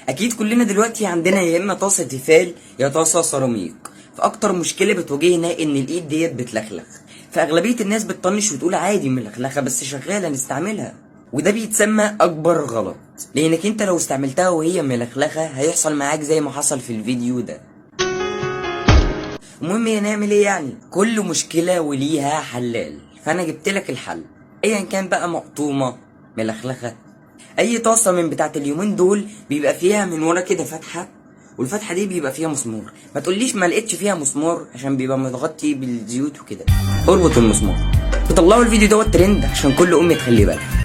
اكيد كلنا دلوقتي عندنا يا اما طاسه تيفال يا طاسه سيراميك. فاكتر مشكله بتواجهنا ان الايد ديت بتلخلخ، فاغلبيه الناس بتطنش وتقول عادي ملخلخه بس شغاله نستعملها، وده بيتسمى اكبر غلط، لانك انت لو استعملتها وهي ملخلخه هيحصل معاك زي ما حصل في الفيديو ده. المهم نعمل ايه يعني؟ كل مشكله وليها حلال، فانا جبت لك الحل ايا كان بقى، مقطومه ملخلخه. اي طاسه من بتاعت اليومين دول بيبقى فيها من ورا كده فتحه، والفتحه دي بيبقى فيها مسمار. ما تقوليش ما لقيتش فيها مسمار عشان بيبقى متغطي بالزيوت وكده. اربط المسمار. وطلعوا الفيديو دوت ترند عشان كل ام تخلي بالها.